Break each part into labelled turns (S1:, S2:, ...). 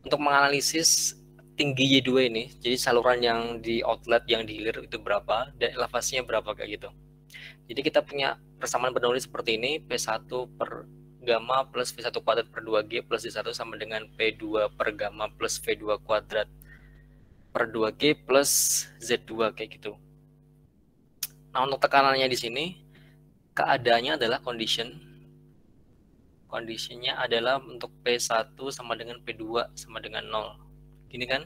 S1: untuk menganalisis tinggi Y2 ini, jadi saluran yang di outlet yang di hilir itu berapa dan elevasinya berapa kayak gitu. Jadi kita punya persamaan Bernoulli seperti ini, P1 per gamma plus V1 kuadrat per 2G plus D1 sama dengan P2 per gamma plus V2 kuadrat per 2G plus Z2 kayak gitu. Nah, untuk tekanannya di sini keadaannya adalah conditionnya adalah untuk P1 sama dengan P2 sama dengan 0. Gini kan?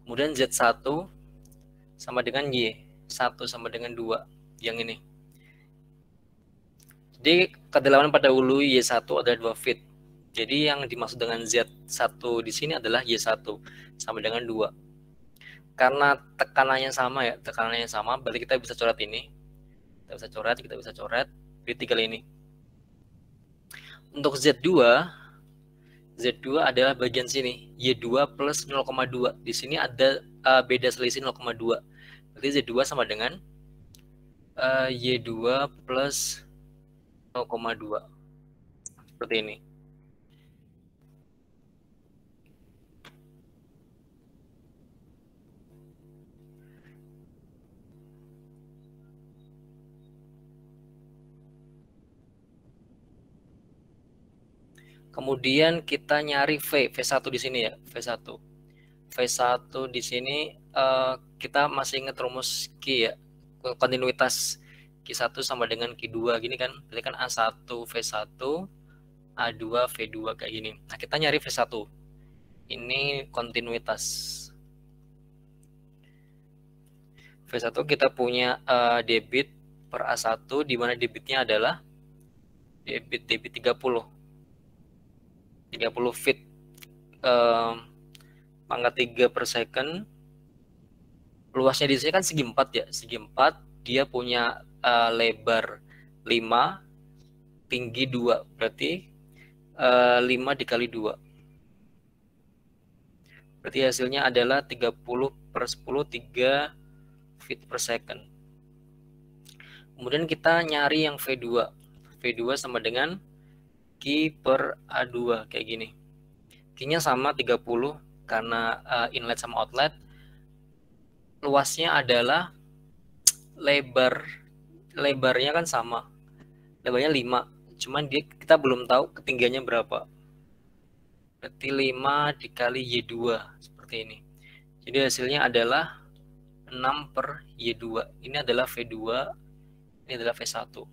S1: Kemudian Z1 sama dengan Y1 sama dengan 2 yang ini. Jadi kedalaman pada hulu Y1 adalah 2 feet. Jadi yang dimaksud dengan Z1 di sini adalah Y1 sama dengan 2. Karena tekanannya sama, berarti kita bisa coret ini. Kita bisa coret di 3 ini. Untuk Z2 adalah bagian sini, Y2 plus 0,2. Di sini ada beda selisih 0,2. Berarti Z2 sama dengan Y2 plus 0,2. Seperti ini. Kemudian kita nyari V1 di sini ya, V1 di sini kita masih ingat rumus Q ya, kontinuitas Q1 sama dengan Q2 gini kan, berarti kan A1 V1 A2 V2 kayak gini. Nah, kita nyari V1. Ini kontinuitas. V1 kita punya debit per A1 di mana debitnya adalah debit 30 feet pangkat 3 per second. Luasnya di sini kan segi 4 ya, segi 4. Dia punya lebar 5, tinggi 2, berarti 5 dikali 2. Berarti hasilnya adalah 30 per 10, 3 feet per second. Kemudian kita nyari yang V2. V2 sama dengan Q per A2 kayak gini. Q-nya sama 30 karena inlet sama outlet. Luasnya adalah lebarnya kan sama. Lebarnya 5. Cuman kita belum tahu ketinggiannya berapa. Berarti 5 dikali Y2 seperti ini. Jadi hasilnya adalah 6 per Y2. Ini adalah V2, ini adalah V1.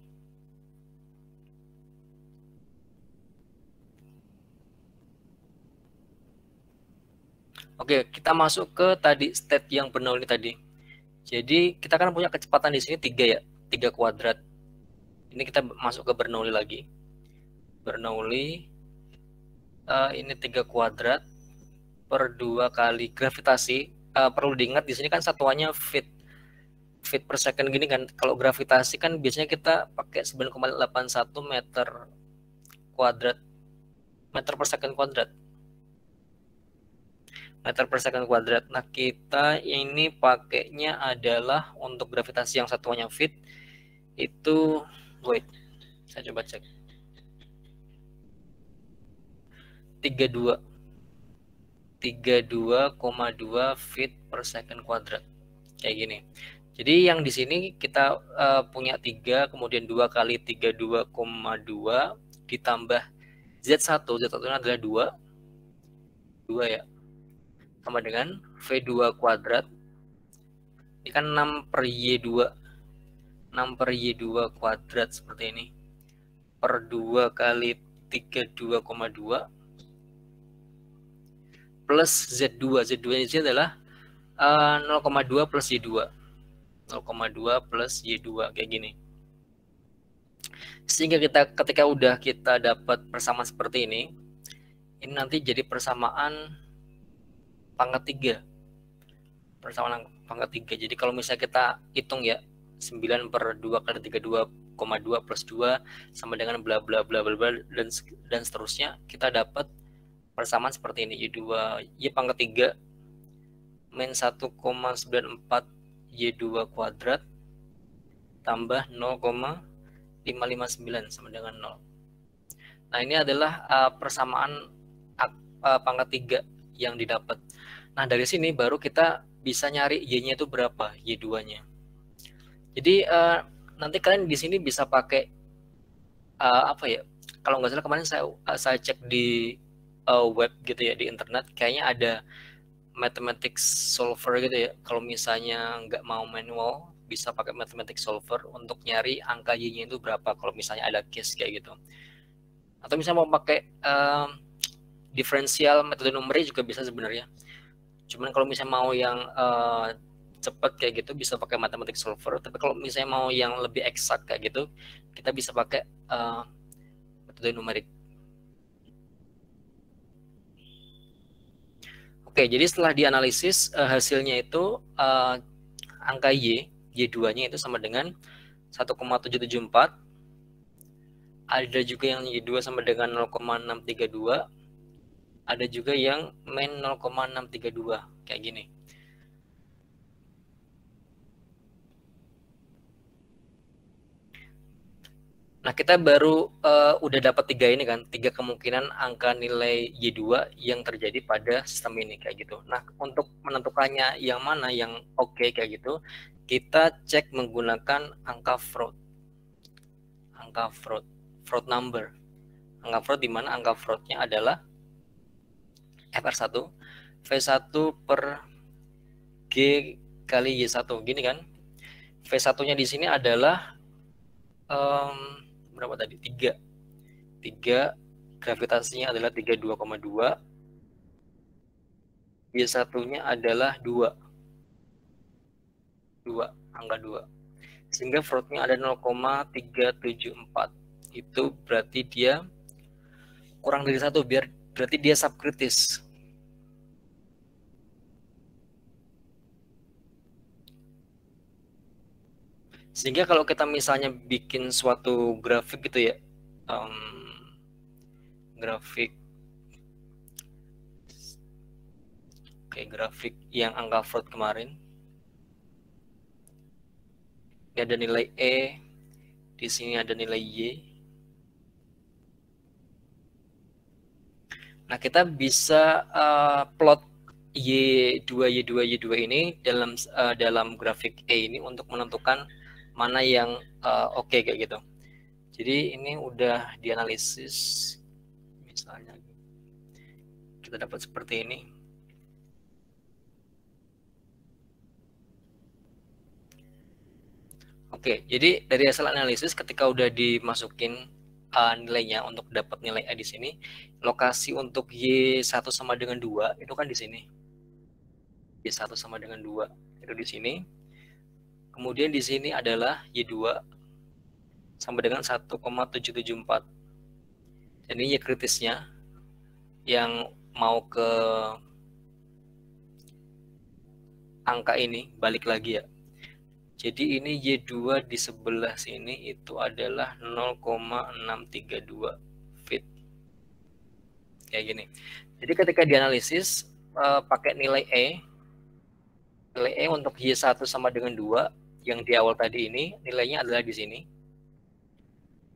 S1: Oke, kita masuk ke tadi state yang Bernoulli tadi. Jadi kita kan punya kecepatan di sini 3 ya, 3 kuadrat. Ini kita masuk ke Bernoulli lagi. Bernoulli ini 3 kuadrat per 2 kali gravitasi. Perlu diingat di sini kan satuannya feet per second gini kan. Kalau gravitasi kan biasanya kita pakai 9,81 meter per second kuadrat. Nah, kita ini pakainya adalah untuk gravitasi yang satuannya feet itu, saya coba cek, 32,2 feet per second kuadrat kayak gini. Jadi yang di sini kita punya 3, kemudian 2 kali 32,2 ditambah Z1 ini adalah 2 ya, sama dengan V2 kuadrat. Ini kan 6 per Y2 kuadrat seperti ini, per 2 kali 32,2 plus Z2 di sini adalah 0,2 plus Y2 kayak gini. Sehingga ketika udah kita dapat persamaan seperti ini nanti jadi persamaan pangkat 3. Jadi kalau misalnya kita hitung ya, 9 per 2 kali 32,2 plus 2 sama dengan bla bla bla bla bla dan seterusnya, kita dapat persamaan seperti ini. Y pangkat 3 min 1,94 Y2 kuadrat tambah 0,559 sama dengan 0. Nah, ini adalah persamaan pangkat 3 yang didapat. Nah, dari sini baru kita bisa nyari Y-nya itu berapa, Y2-nya. Jadi nanti kalian di sini bisa pakai apa ya? Kalau nggak salah kemarin saya cek di web gitu ya, di internet, kayaknya ada mathematics solver gitu ya. Kalau misalnya nggak mau manual, bisa pakai mathematics solver untuk nyari angka Y-nya itu berapa kalau misalnya ada case kayak gitu. Atau misalnya mau pakai diferensial metode numerik juga bisa sebenarnya. Cuman kalau misalnya mau yang cepat kayak gitu bisa pakai mathematics solver. Tapi kalau misalnya mau yang lebih eksak kayak gitu, kita bisa pakai metode numerik. Oke, jadi setelah dianalisis hasilnya itu angka Y2-nya itu sama dengan 1,774. Ada juga yang Y2 sama dengan 0,632. Ada juga yang main 0,632 kayak gini. Nah, kita baru udah dapat 3 ini kan, 3 kemungkinan angka nilai Y2 yang terjadi pada sistem ini kayak gitu. Nah, untuk menentukannya yang mana yang oke kayak gitu, kita cek menggunakan angka Freud. Angka Freud number. Angka Freud di mana angka Freud-nya adalah FR1 V1 per G kali Y1. Gini kan. V1-nya di sini adalah berapa tadi? 3. Gravitasinya adalah 32,2. Y1-nya adalah 2. Angka 2. Sehingga Freud-nya ada 0,374. Itu berarti dia kurang dari 1, berarti dia subkritis. Sehingga kalau kita misalnya bikin suatu grafik gitu ya, grafik yang angka Freud kemarin, ini ada nilai E, di sini ada nilai Y. Nah, kita bisa plot Y2 ini dalam grafik E ini untuk menentukan mana yang oke kayak gitu. Jadi ini udah dianalisis, misalnya kita dapat seperti ini. Oke, jadi dari hasil analisis ketika udah dimasukin nilainya untuk dapat nilai A di sini, lokasi untuk Y1 sama dengan 2 itu kan di sini. Y1 sama dengan 2 itu di sini. Kemudian di sini adalah Y2 sama dengan 1,774. Dan ini Y kritisnya yang mau ke angka ini, balik lagi ya. Jadi ini Y2 di sebelah sini itu adalah 0,632 feet. Kayak gini. Jadi ketika dianalisis pakai nilai E untuk Y1 sama dengan 2 yang di awal tadi ini, nilainya adalah di sini.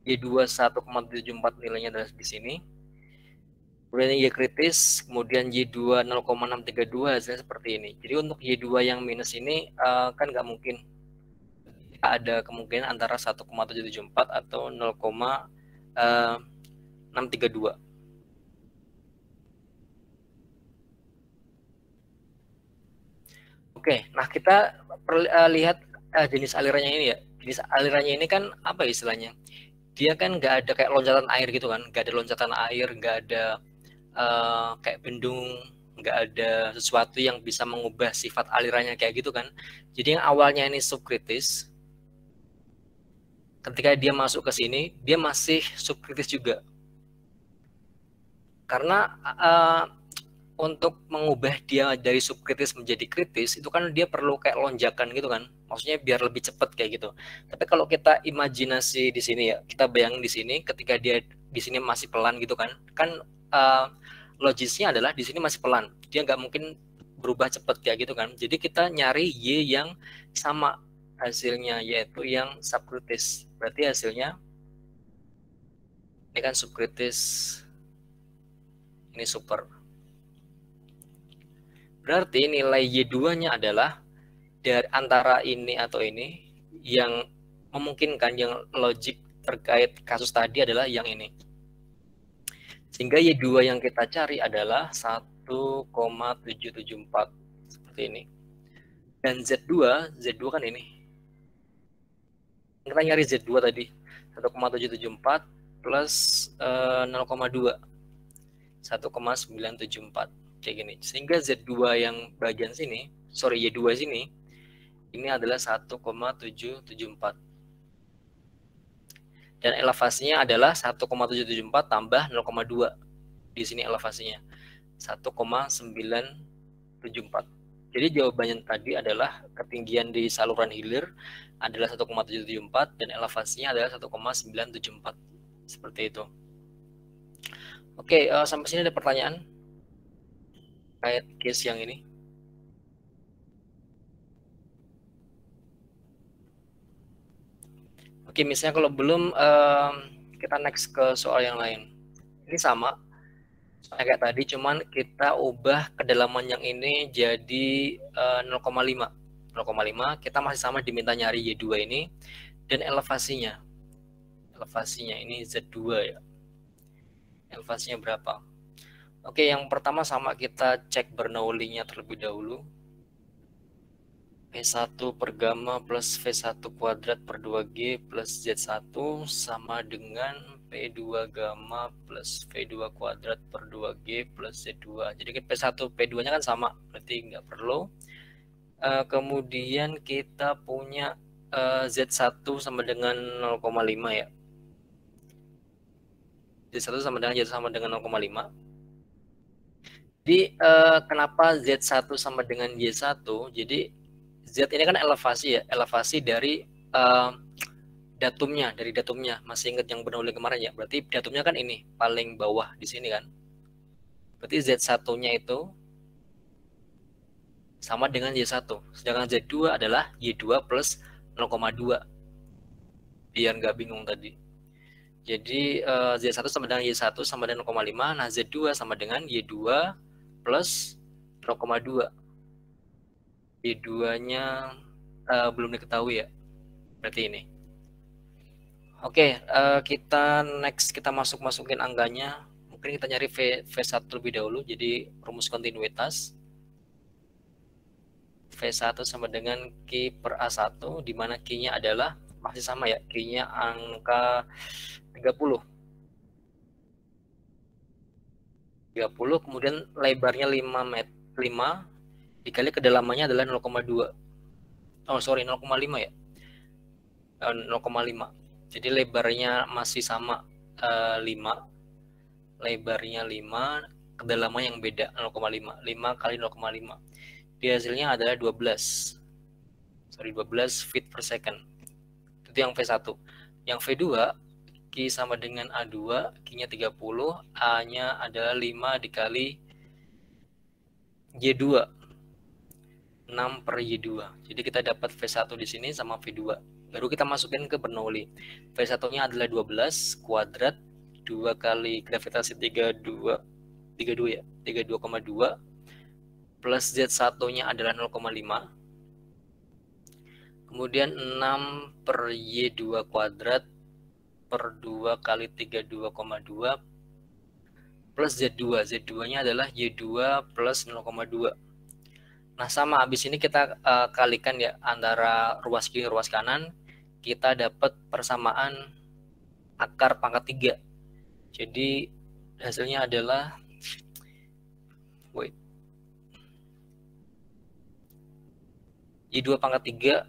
S1: Y2 1,74 nilainya adalah di sini. Kemudian Y kritis, kemudian Y2 0,632 hasilnya seperti ini. Jadi untuk Y2 yang minus ini kan nggak mungkin. Ada kemungkinan antara 1,774 atau 0,632. Oke, nah kita lihat jenis alirannya ini ya. Jenis alirannya ini kan apa istilahnya? Dia kan nggak ada kayak loncatan air gitu kan, nggak ada loncatan air, nggak ada kayak bendung, nggak ada sesuatu yang bisa mengubah sifat alirannya kayak gitu kan. Jadi yang awalnya ini subkritis, ketika dia masuk ke sini, dia masih subkritis juga. Karena untuk mengubah dia dari subkritis menjadi kritis, itu kan dia perlu kayak lonjakan gitu kan. Maksudnya biar lebih cepat kayak gitu. Tapi kalau kita imajinasi di sini ya, kita bayangin di sini ketika dia di sini masih pelan gitu kan. Kan logisnya adalah di sini masih pelan. Dia nggak mungkin berubah cepat kayak gitu kan. Jadi kita nyari Y yang sama hasilnya, yaitu yang subkritis. Berarti hasilnya ini kan subkritis, ini super. Berarti nilai Y2-nya adalah dari antara ini atau ini, yang memungkinkan, yang logik terkait kasus tadi adalah yang ini. Sehingga Y2 yang kita cari adalah 1,774 seperti ini. Dan Z2 kan ini. Kita nyari Z2 tadi 1,774 plus 0,2 1,974 kayak gini. Sehingga Z2 yang bagian sini, sorry Y2 sini, ini adalah 1,774. Dan elevasinya adalah 1,774 tambah 0,2. Di sini elevasinya 1,974. Jadi jawabannya tadi adalah ketinggian di saluran hilir adalah 1,774 dan elevasinya adalah 1,974. Seperti itu. Oke, sampai sini ada pertanyaan terkait case yang ini? Oke, misalnya kalau belum, kita next ke soal yang lain. Ini sama, kayak tadi, cuman kita ubah kedalaman yang ini jadi 0,5. 0,5, kita masih sama diminta nyari Y2 ini, dan elevasinya ini Z2 ya. Elevasinya berapa? Oke, yang pertama sama kita cek Bernoulli-nya terlebih dahulu. V1 per gamma plus V1 kuadrat per 2G plus Z1 sama dengan P2 gamma plus V2 kuadrat per 2G plus Z2. Jadi P1 P2-nya kan sama, berarti nggak perlu. Kemudian kita punya Z1 sama dengan 0,5 ya. Z1 sama dengan Z1 sama dengan 0,5. Jadi kenapa Z1 sama dengan Y1? Jadi Z ini kan elevasi ya, elevasi dari datumnya, Masih ingat yang Bernoulli kemarin ya? Berarti datumnya kan ini, paling bawah di sini kan. Berarti Z1-nya itu sama dengan Y1. Sedangkan Z2 adalah Y2 plus 0,2. Biar nggak bingung tadi. Jadi Z1 sama dengan Y1 sama dengan 0,5. Nah, Z2 sama dengan Y2 plus 0,2. Y2-nya belum diketahui ya. Berarti ini. Oke, kita next, kita masukin angganya. Mungkin kita nyari V1 terlebih dahulu. Jadi rumus kontinuitas. V1 sama dengan Q per A1, di mana Q-nya adalah masih sama ya, Q-nya angka 30. 30, kemudian lebarnya 5 dikali kedalamannya adalah 0,2. Oh, sorry, 0,5 ya. 0,5. Jadi lebarnya masih sama 5. Lebarnya 5, kedalaman yang beda 0,5. 5 kali 0,5. Di hasilnya adalah 12 feet per second. Itu yang V1. Yang V2, Q sama dengan A2, Q-nya 30, A-nya adalah 5 dikali Y2. 6 per Y2. Jadi kita dapat V1 di sini sama V2. Baru kita masukin ke Bernoulli. V1-nya adalah 12 kuadrat 2 kali gravitasi 32 ya. 32,2 plus Z1-nya adalah 0,5. Kemudian 6 per Y2 kuadrat per 2 kali 32,2 plus Z2. Z2-nya adalah Y2 plus 0,2. Nah, sama habis ini kita kalikan ya antara ruas kiri ruas kanan, kita dapat persamaan akar pangkat 3. Jadi hasilnya adalah Y2 pangkat 3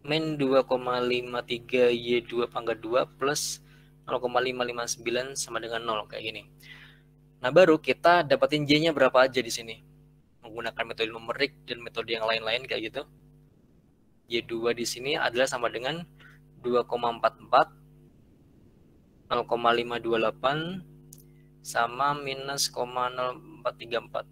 S1: min 2,53 Y2 pangkat 2 plus 0,559 sama dengan 0 kayak gini. Nah, baru kita dapatin Y-nya berapa aja di sini. Menggunakan metode numerik dan metode yang lain-lain kayak gitu. Y2 di sini adalah sama dengan 2,44, 0,528 sama minus 0,0434.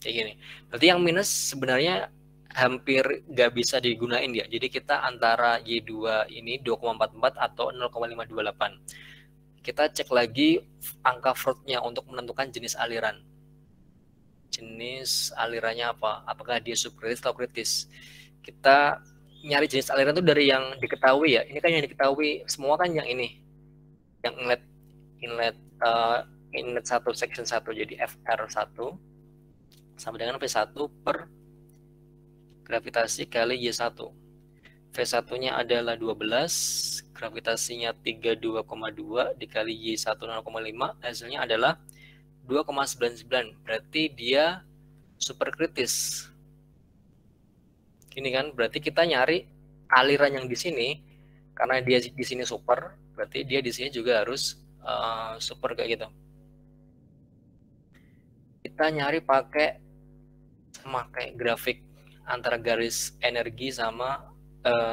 S1: Kayak gini. Berarti yang minus sebenarnya hampir nggak bisa digunain ya. Jadi kita antara Y2 ini 2,44 atau 0,528. Kita cek lagi angka fruitnya untuk menentukan jenis aliran. jenis alirannya apa, apakah dia subkritis atau kritis. Kita nyari jenis aliran itu dari yang diketahui ya. Ini kan yang diketahui semua kan yang ini, yang inlet 1 section 1, jadi FR1 sama dengan V1 per gravitasi kali Y1. V1-nya adalah 12, gravitasinya 32,2 dikali Y1 0,5, hasilnya adalah 2,99. Berarti dia superkritis. Gini kan, berarti kita nyari aliran yang di sini, karena dia di sini super, berarti dia di sini juga harus super kayak gitu. Kita nyari pakai grafik antara garis energi sama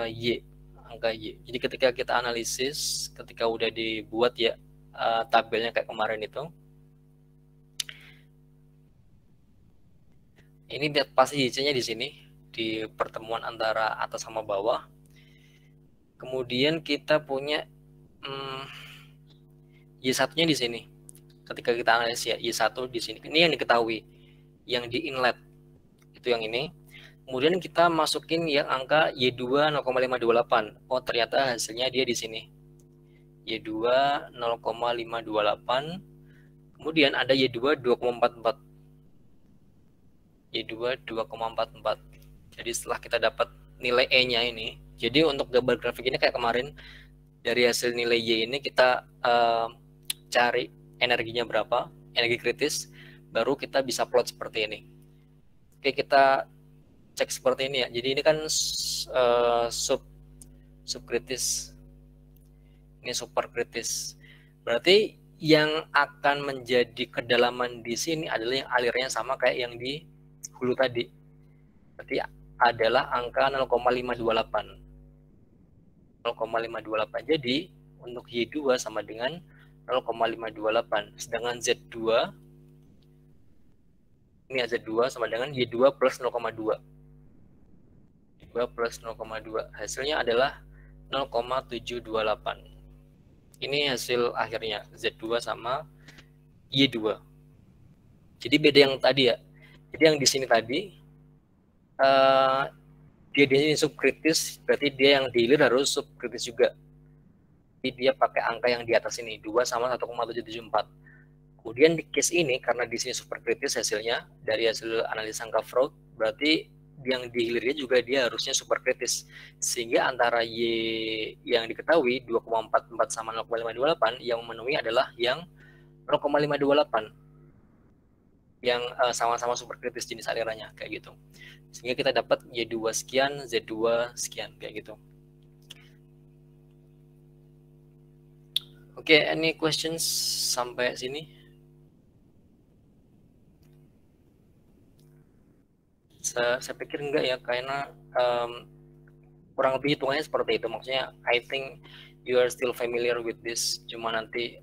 S1: Y, angka Y. Jadi ketika kita analisis, ketika udah dibuat ya tabelnya kayak kemarin itu, ini pasti Y-nya di sini, di pertemuan antara atas sama bawah. Kemudian kita punya Y1-nya di sini. Ketika kita analisis ya, Y1 di sini. Ini yang diketahui, yang di inlet itu yang ini. Kemudian kita masukin yang angka Y2 0,528. Oh, ternyata hasilnya dia di sini. Y2 0,528. Kemudian ada Y2 2,44. Y2 2,44. Jadi setelah kita dapat nilai E-nya ini, jadi untuk gambar grafik ini kayak kemarin, dari hasil nilai Y ini kita cari energinya berapa, energi kritis, baru kita bisa plot seperti ini. Oke, kita cek seperti ini ya. Jadi ini kan subkritis, ini superkritis. Berarti yang akan menjadi kedalaman di sini adalah yang alirnya sama kayak yang di hulu tadi. Berarti adalah angka 0,528. 0,528. Jadi untuk Y2 sama dengan 0,528. Sedangkan Z2, ini Z2 sama dengan Y2 plus 0,2. Y2 plus 0,2. Hasilnya adalah 0,728. Ini hasil akhirnya, Z2 sama Y2. Jadi beda yang tadi ya. Jadi yang di sini tadi, dia di sini subkritis, berarti dia yang di hilir harus subkritis juga. Jadi dia pakai angka yang di atas ini, 2 sama 1,774. Kemudian di case ini, karena di sini superkritis hasilnya, dari hasil analisis angka Freud, berarti yang di hilirnya juga dia harusnya superkritis. Sehingga antara Y yang diketahui, 2,44 sama 0,528, yang memenuhi adalah yang 0,528. Yang sama-sama superkritis jenis alirannya, kayak gitu. Sehingga kita dapat Y2 sekian, Z2 sekian, kayak gitu. Oke, any questions sampai sini? Saya pikir enggak ya, karena kurang lebih hitungannya seperti itu. Maksudnya, I think you are still familiar with this. Cuma nanti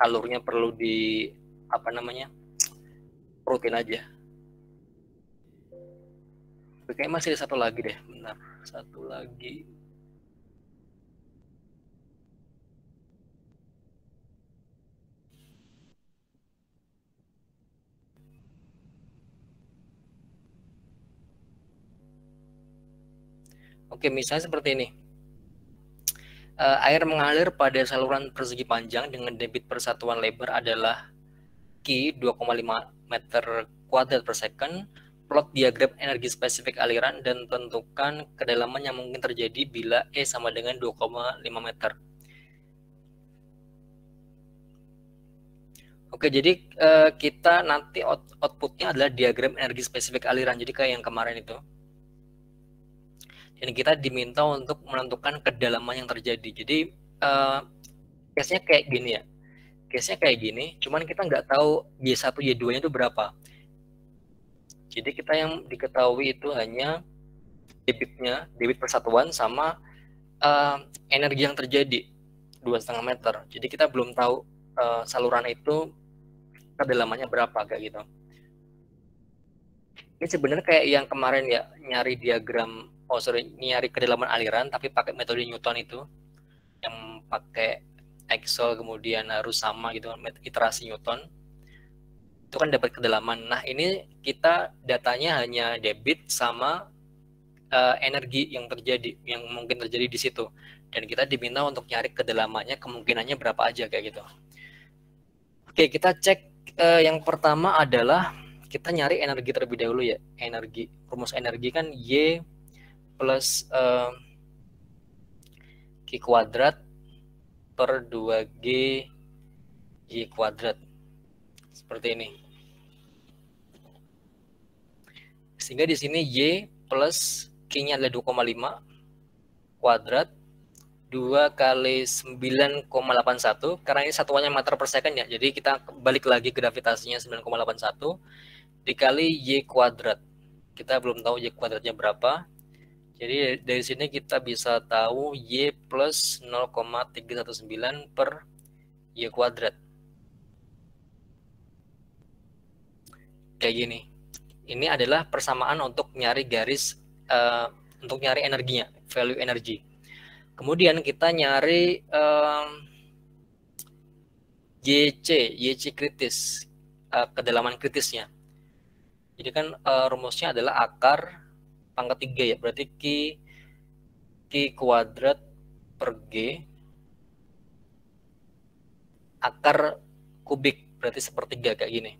S1: alurnya perlu di rutin aja. Kayaknya masih ada satu lagi deh, benar. Satu lagi. Oke, misalnya seperti ini. Air mengalir pada saluran persegi panjang dengan debit persatuan lebar adalah Q 2,5 meter kuadrat per second. Plot diagram energi spesifik aliran dan tentukan kedalaman yang mungkin terjadi bila E sama dengan 2,5 meter. Oke, jadi kita nanti outputnya adalah diagram energi spesifik aliran. Jadi kayak yang kemarin itu. Dan kita diminta untuk menentukan kedalaman yang terjadi. Jadi case-nya kayak gini ya. Case-nya kayak gini, cuman kita nggak tahu Y1, Y2-nya itu berapa. Jadi kita yang diketahui itu hanya debit persatuan sama energi yang terjadi 2,5 meter. Jadi kita belum tahu saluran itu kedalamannya berapa kayak gitu. Ini sebenarnya kayak yang kemarin ya, nyari kedalaman aliran tapi pakai metode Newton itu, yang pakai Excel kemudian harus sama gitu, iterasi Newton. itu kan dapat kedalaman. Nah, ini kita datanya hanya debit sama energi yang terjadi, yang mungkin terjadi di situ. Dan kita diminta untuk nyari kedalamannya, kemungkinannya berapa aja kayak gitu. Oke, kita cek yang pertama adalah kita nyari energi terlebih dahulu ya. Energi, rumus energi kan Y plus Q kuadrat per 2G Y kuadrat. Seperti ini. Sehingga di sini Y plus Q-nya adalah 2,5 kuadrat 2 kali 9,81, karena ini satuannya meter per second ya, jadi kita balik lagi gravitasinya 9,81 dikali Y kuadrat. Kita belum tahu Y kuadratnya berapa, jadi dari sini kita bisa tahu Y plus 0,319 per Y kuadrat. Kayak gini. Ini adalah persamaan untuk nyari garis, untuk nyari energinya, value energi. Kemudian kita nyari YC kritis, kedalaman kritisnya. Jadi kan rumusnya adalah akar pangkat 3 ya, berarti Q kuadrat per G akar kubik, berarti sepertiga kayak gini.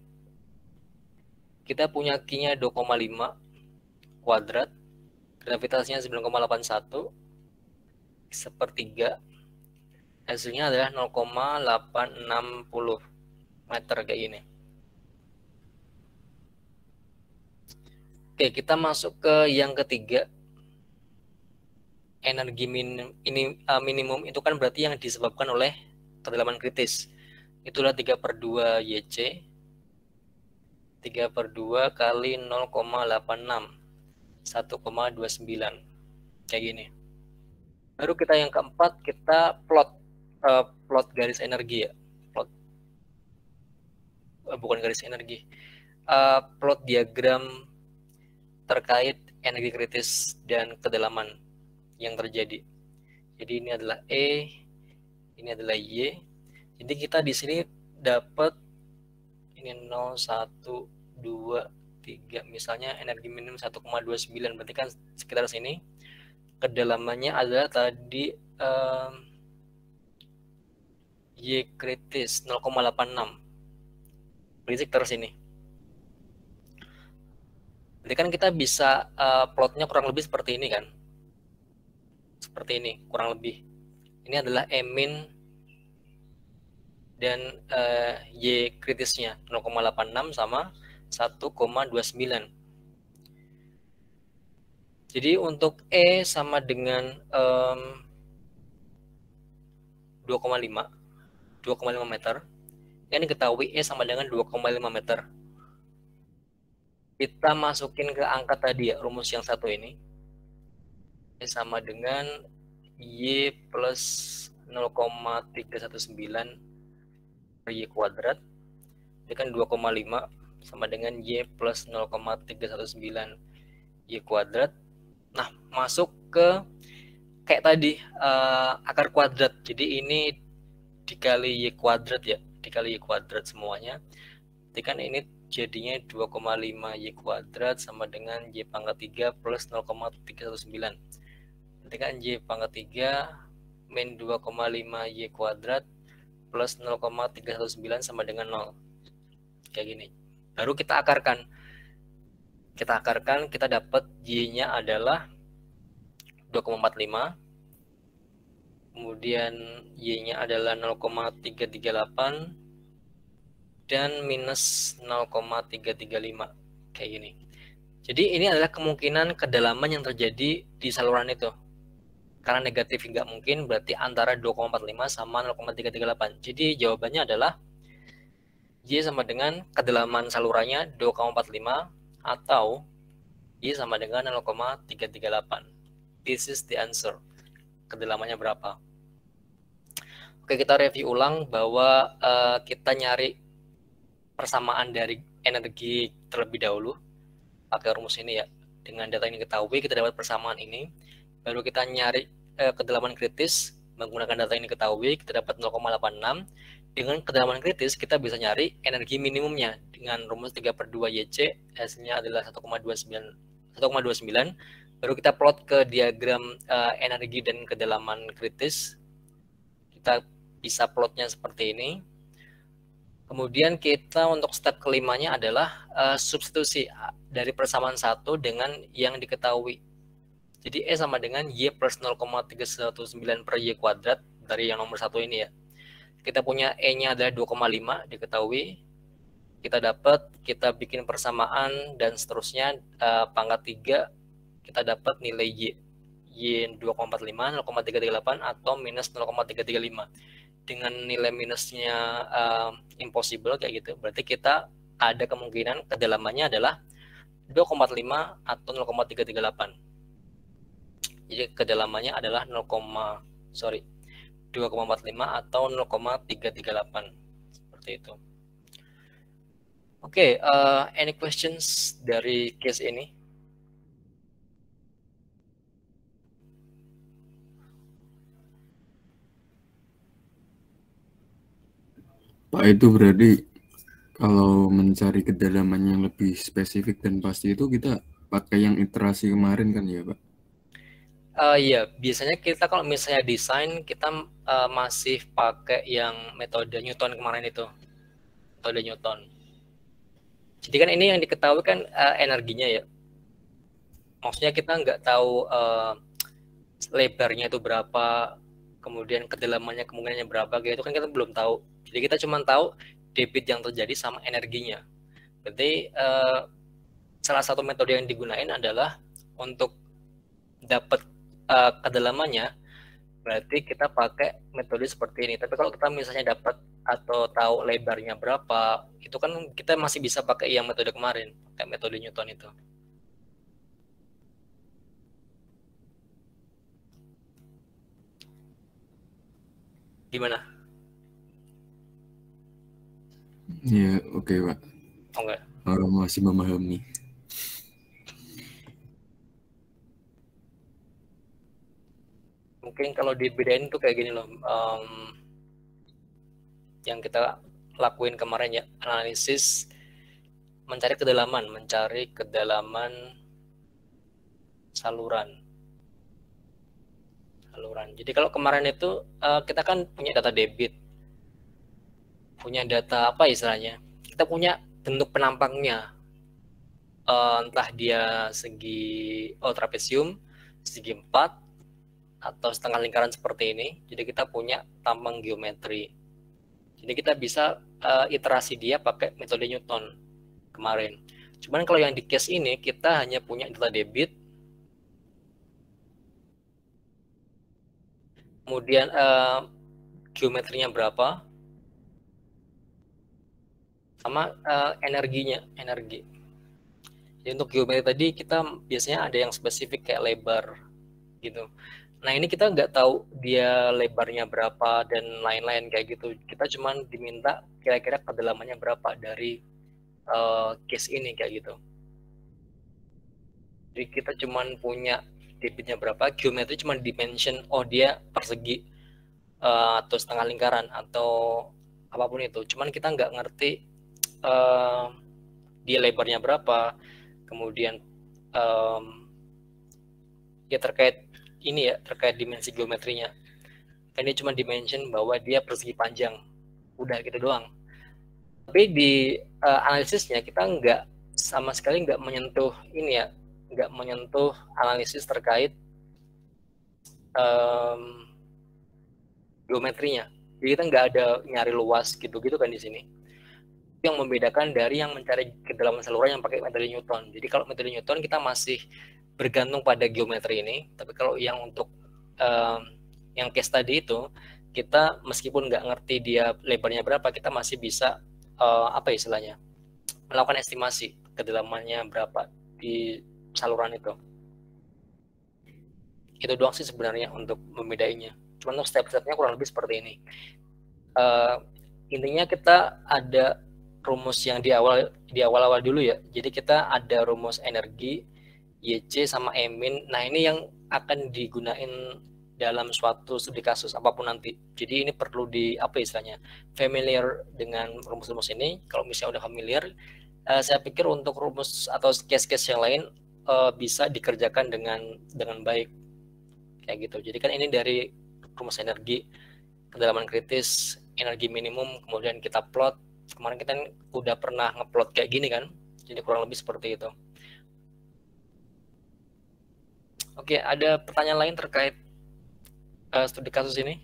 S1: Kita punya Q-nya 2,5 kuadrat, gravitasinya 9,81, sepertiga, hasilnya adalah 0,860 meter kayak gini. Oke, kita masuk ke yang ketiga. Energi minimum itu kan berarti yang disebabkan oleh kedalaman kritis. Itulah 3/2 YC. 3/2 kali 0,86, 1,29 kayak gini. Baru kita yang keempat, kita plot garis energi ya, bukan garis energi, plot diagram terkait energi kritis dan kedalaman yang terjadi. Jadi ini adalah E, ini adalah Y. Jadi kita di sini dapat ini 0, 1, 2, 3, misalnya energi minimum 1,29, berarti kan sekitar sini. Kedalamannya adalah tadi Y kritis 0,86, berarti sekitar sini. Berarti kan kita bisa plotnya kurang lebih seperti ini kan, seperti ini kurang lebih. Ini adalah E min dan Y kritisnya 0,86 sama 1,29. Jadi untuk E sama dengan 2,5 meter. Ini diketahui E sama dengan 2,5 meter. Kita masukin ke angka tadi ya, rumus yang satu ini. E sama dengan Y plus 0,319 per Y kuadrat. Ini kan 2,5 sama dengan Y plus 0,319 Y kuadrat. Nah, masuk ke kayak tadi akar kuadrat. Jadi ini dikali Y kuadrat ya, dikali Y kuadrat semuanya. Jadi kan ini jadinya 2,5 Y kuadrat sama dengan Y pangkat 3 plus 0,319. Berarti kan Y pangkat 3 min 2,5 Y kuadrat plus 0,319 sama dengan 0. Kayak gini. Baru kita akarkan. Kita dapat Y-nya adalah 2,45. Kemudian Y-nya adalah 0,338 dan minus 0,335 kayak gini. Jadi ini adalah kemungkinan kedalaman yang terjadi di saluran itu. Karena negatif nggak mungkin, berarti antara 2,45 sama 0,338. Jadi jawabannya adalah Y sama dengan kedalaman salurannya 2,45 atau Y sama dengan 0,338. This is the answer. Kedalamannya berapa? Oke, kita review ulang bahwa kita nyari persamaan dari energi terlebih dahulu pakai rumus ini ya. Dengan data ini ketahui, kita dapat persamaan ini. Baru kita nyari kedalaman kritis menggunakan data ini ketahui, kita dapat 0,86. Dengan kedalaman kritis kita bisa nyari energi minimumnya dengan rumus 3/2 YC, hasilnya adalah 1,29. Baru kita plot ke diagram energi dan kedalaman kritis. Kita bisa plotnya seperti ini. Kemudian kita untuk step kelimanya adalah substitusi dari persamaan 1 dengan yang diketahui. Jadi E sama dengan Y plus 0,319 per Y kuadrat dari yang nomor 1 ini ya. Kita punya E-nya adalah 2,5 diketahui. Kita dapat, kita bikin persamaan dan seterusnya pangkat 3, kita dapat nilai Y. Y 2,45, 0,338 atau minus 0,335. Dengan nilai minusnya impossible kayak gitu, berarti kita ada kemungkinan kedalamannya adalah 2,5 atau 0,338. Jadi kedalamannya adalah 2,45 atau 0,338 seperti itu. Oke, any questions dari case ini?
S2: Pak, itu berarti kalau mencari kedalaman yang lebih spesifik dan pasti itu kita pakai yang iterasi kemarin kan ya Pak?
S1: Iya, biasanya kita kalau misalnya desain, kita masih pakai yang metode Newton kemarin itu. Metode Newton. Jadi kan ini yang diketahui kan energinya ya. Maksudnya kita nggak tahu lebarnya itu berapa, kemudian kedalamannya kemungkinannya berapa, gitu kan kita belum tahu. Jadi kita cuma tahu debit yang terjadi sama energinya. Berarti salah satu metode yang digunain adalah untuk dapat kedalamannya, berarti kita pakai metode seperti ini. Tapi kalau kita misalnya dapat atau tahu lebarnya berapa, itu kan kita masih bisa pakai yang metode kemarin, pakai metode Newton itu. Gimana?
S2: Iya, oke Pak.
S1: Oh enggak.
S2: Masih memahami.
S1: Mungkin kalau dibedain tuh kayak gini loh, yang kita lakuin kemarin ya, analisis mencari kedalaman saluran. Jadi kalau kemarin itu kita kan punya data debit, punya data apa istilahnya, kita punya bentuk penampangnya, entah dia segi trapesium, segi 4, atau setengah lingkaran seperti ini. Jadi kita punya tampang geometri. Jadi kita bisa iterasi dia pakai metode Newton kemarin. Cuman kalau yang di case ini kita hanya punya data debit, kemudian geometrinya berapa, sama energi. Jadi untuk geometri tadi kita biasanya ada yang spesifik kayak lebar gitu. Nah ini kita nggak tahu dia lebarnya berapa dan lain-lain kayak gitu. Kita cuma diminta kira-kira kedalamannya berapa dari case ini kayak gitu. Jadi kita cuma punya debitnya berapa, geometri cuma dimension, oh dia persegi atau setengah lingkaran atau apapun itu. Cuman kita nggak ngerti dia lebarnya berapa, kemudian ya terkait ini ya, terkait dimensi geometrinya. Kan dia cuma dimension bahwa dia persegi panjang, udah gitu doang. Tapi di analisisnya kita nggak sama sekali nggak menyentuh ini ya, nggak menyentuh analisis terkait geometrinya. Jadi kita nggak ada nyari luas gitu-gitu kan di sini. Yang membedakan dari yang mencari kedalaman saluran yang pakai metode Newton. Jadi kalau metode Newton kita masih bergantung pada geometri ini, tapi kalau yang untuk yang case tadi itu, kita meskipun nggak ngerti dia lebarnya berapa, kita masih bisa apa istilahnya, melakukan estimasi kedalamannya berapa di saluran itu. Itu doang sih sebenarnya untuk membedainya. Cuman untuk step-stepnya kurang lebih seperti ini. Intinya kita ada rumus yang di awal dulu ya. Jadi kita ada rumus energi YC sama E min. Nah ini yang akan digunain dalam suatu studi kasus apapun nanti. Jadi ini perlu di apa istilahnya, familiar dengan rumus-rumus ini. Kalau misalnya udah familiar, saya pikir untuk rumus atau case-case yang lain bisa dikerjakan dengan baik kayak gitu. Jadi kan ini dari rumus energi, kedalaman kritis, energi minimum, kemudian kita plot. Kemarin kita udah pernah ngeplot kayak gini kan, jadi kurang lebih seperti itu. Oke, ada pertanyaan lain terkait studi kasus ini?